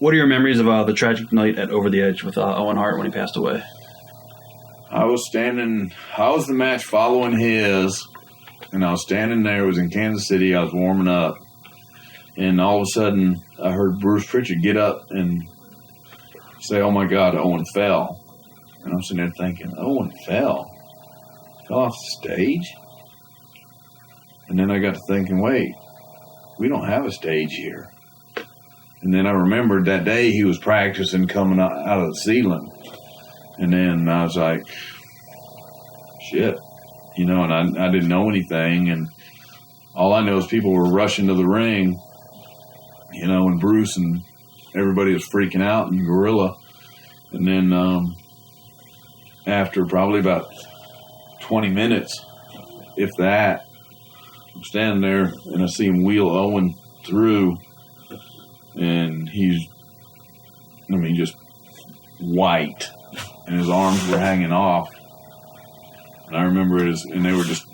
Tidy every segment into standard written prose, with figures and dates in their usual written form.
What are your memories of the tragic night at Over the Edge with Owen Hart when he passed away? I was the match following his, and I was standing there. It was in Kansas City. I was warming up, and all of a sudden, I heard Bruce Pritchard get up and say, "Oh my God, Owen fell." And I'm sitting there thinking, Owen fell off the stage? And then I got to thinking, wait, we don't have a stage here. And then I remembered that day he was practicing coming out of the ceiling. And then I was like, shit, and I didn't know anything. And all I know is people were rushing to the ring, and Bruce and everybody was freaking out and Gorilla. And then after probably about 20 minutes, if that, I'm standing there and I see him wheel Owen through, and he's, just white, and his arms were hanging off. And I remember and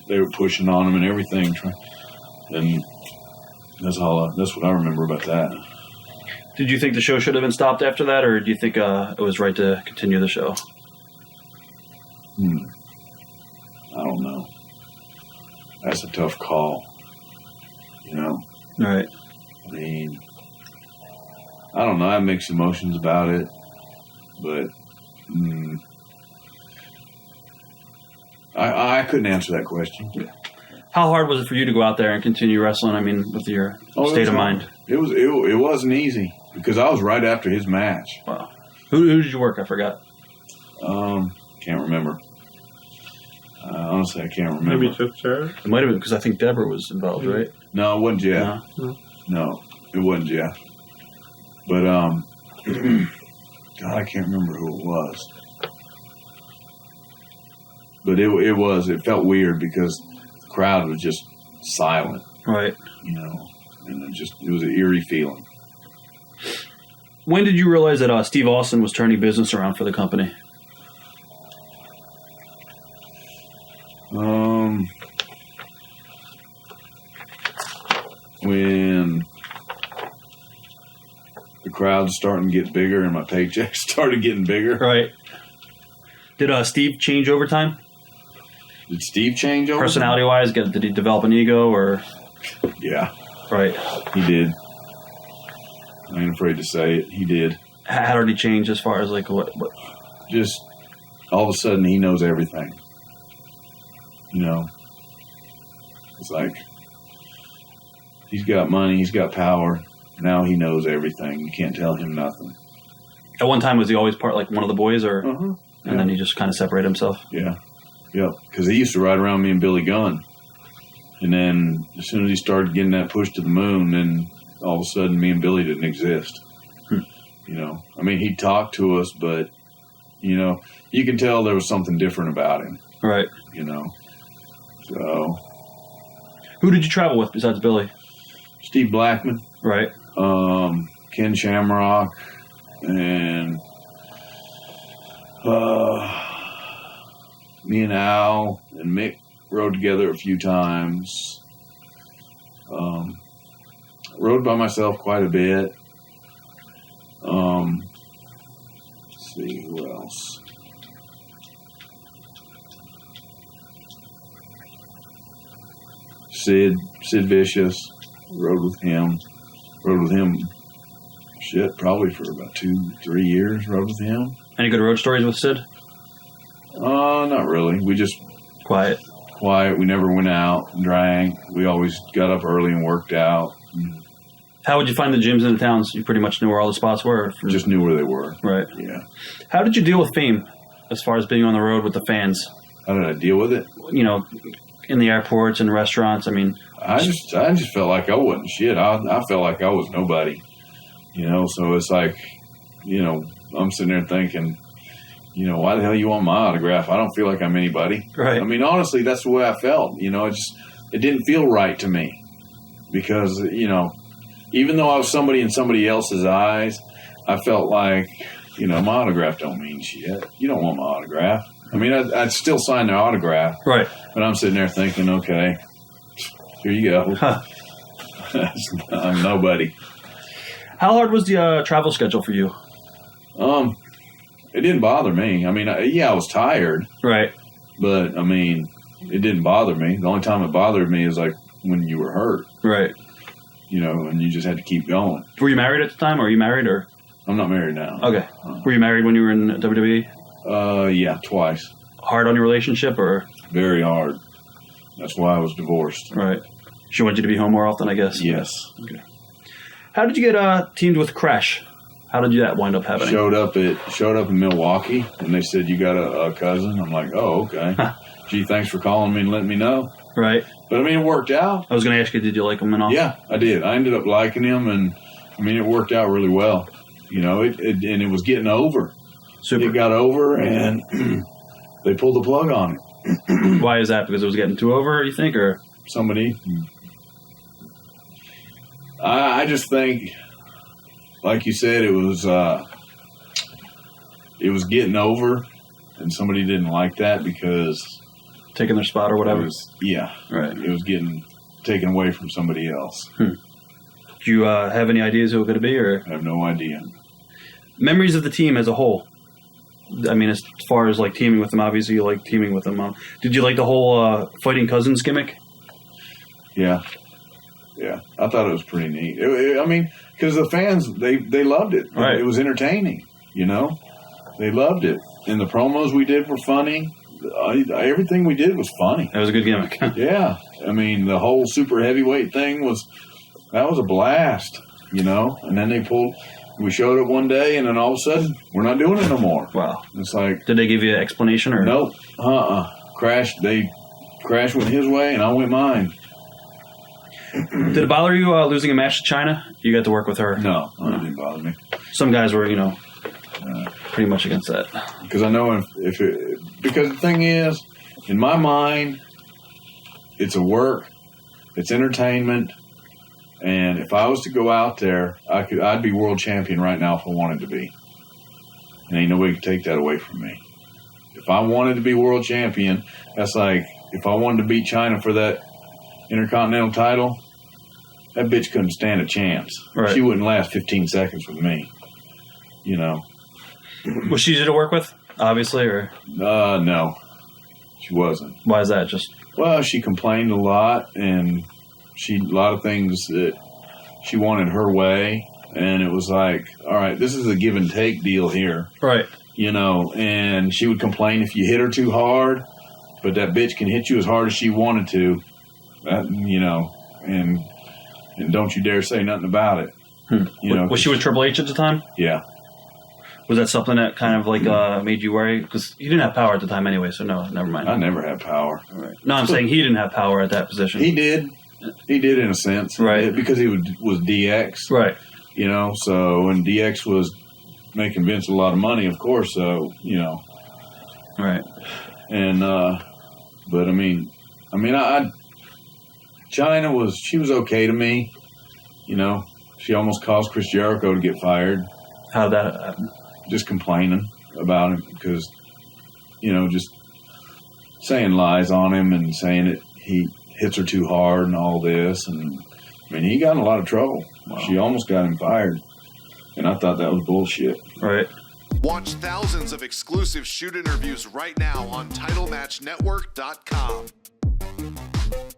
they were pushing on him and everything, and that's what I remember about that. Did you think the show should have been stopped after that, or do you think it was right to continue the show? I don't know. That's a tough call. Right. I don't know. I have mixed emotions about it, but I couldn't answer that question. How hard was it for you to go out there and continue wrestling? With your state of mind. It wasn't easy because I was right after his match. Wow. Who did you work? I forgot. Can't remember. Honestly, I can't remember. Maybe took Sarah? It might have been because I think Deborah was involved, right? No, it wasn't Jeff. No, it wasn't Jeff. But, God, I can't remember who it was. But it felt weird because the crowd was just silent. Right. And it was an eerie feeling. When did you realize that Steve Austin was turning business around for the company? When the crowd's starting to get bigger and my paychecks started getting bigger. Right. Did Steve change over time? Did Steve change over Personality-wise? Did he develop an ego or? Yeah. Right. He did. I ain't afraid to say it. He did. How did he change as far as what? Just all of a sudden he knows everything. It's like he's got money, he's got power. Now he knows everything. You can't tell him nothing. At one time, was he always part one of the boys, or and then he just kind of separated himself? Yeah. Yep. Because he used to ride around me and Billy Gunn. And then as soon as he started getting that push to the moon, then all of a sudden me and Billy didn't exist. He talked to us, but, you can tell there was something different about him. Right. So. Who did you travel with besides Billy? Steve Blackman. Right. Ken Shamrock. And me and Al and Mick rode together a few times. Rode by myself quite a bit. Let's see, who else? Sid Vicious, rode with him. Probably for about 2-3 years. Rode with him. Any good road stories with Sid? Not really. We just quiet. We never went out and drank. We always got up early and worked out. How would you find the gyms in the towns? You pretty much knew where all the spots were. Just knew where they were. Right. Yeah. How did you deal with fame as far as being on the road with the fans? How did I deal with it? In the airports and restaurants. I just felt like I wasn't shit. I felt like I was nobody. So it's like, I'm sitting there thinking, why the hell you want my autograph? I don't feel like I'm anybody. Right. Honestly, that's the way I felt. It didn't feel right to me because, even though I was somebody in somebody else's eyes, I felt like, my autograph don't mean shit. You don't want my autograph. I'd still sign their autograph. Right. But I'm sitting there thinking, okay, here you go. Huh. I'm nobody. How hard was the travel schedule for you? It didn't bother me. I mean, I was tired. Right. But, I mean, it didn't bother me. The only time it bothered me is, like, when you were hurt. Right. You know, and you just had to keep going. Were you married at the time, or are you married, or? I'm not married now. Okay. Were you married when you were in WWE? Yeah, twice. Hard on your relationship, or? Very hard. That's why I was divorced. Right. She wanted you to be home more often, I guess? Yes. Okay. How did you get teamed with Crash? How did that wind up happening? Showed up in Milwaukee, and they said, you got a cousin? I'm like, oh, okay. Gee, thanks for calling me and letting me know. Right. But, I mean, it worked out. I was going to ask you, did you like him and all? Yeah, I did. I ended up liking him, and, I mean, it worked out really well. You know, and it was getting over. Super. It got over, and they pulled the plug on it. Why is that? Because it was getting too over, you think, or? Somebody. I just think, like you said, it was getting over, and somebody didn't like that because taking their spot or whatever. Right. It was getting taken away from somebody else. Do you have any ideas who it could be, or? I have no idea. Memories of the team as a whole. I mean, as far as like teaming with them, obviously you like teaming with them. Did you like the whole fighting cousins gimmick? Yeah. Yeah, I thought it was pretty neat. I mean, because the fans, they loved it. Right. It was entertaining, you know? They loved it. And the promos we did were funny. Everything we did was funny. That was a good gimmick. Yeah. I mean, the whole super heavyweight thing was a blast, you know? And then we showed up one day, and then all of a sudden, we're not doing it no more. Wow. It's like... Did they give you an explanation, or? Nope. Crash went his way, and I went mine. Did it bother you losing a match to Chyna? You got to work with her. No, it didn't bother me. Some guys were, pretty much against that. Because I know because the thing is, in my mind, it's a work, it's entertainment, and if I was to go out there, I'd be world champion right now if I wanted to be. And ain't nobody could take that away from me. If I wanted to be world champion, that's like if I wanted to beat Chyna for that Intercontinental title, that bitch couldn't stand a chance. Right. She wouldn't last 15 seconds with me. You know. Was she easy to work with, obviously, or? No. She wasn't. Why is that? Well, she complained a lot, and a lot of things that she wanted her way, and it was like, all right, this is a give and take deal here. Right. You know, and she would complain if you hit her too hard, but that bitch can hit you as hard as she wanted to. You know, and don't you dare say nothing about it. You know, was she with Triple H at the time? Yeah. Was that something that kind of like made you worry? Because he didn't have power at the time anyway, so no, never mind. I never had power. Right. No, I'm saying he didn't have power at that position. He did. He did in a sense. Right. Because he was DX. Right. You know, so, and DX was making Vince a lot of money, of course, so, you know. Right. And, but I mean, Chyna was okay to me. You know, she almost caused Chris Jericho to get fired. How'd that happen? Just complaining about him because, you know, just saying lies on him and saying that he hits her too hard and all this. And, I mean, he got in a lot of trouble. Wow. She almost got him fired. And I thought that was bullshit. Right. Watch thousands of exclusive shoot interviews right now on TitleMatchNetwork.com.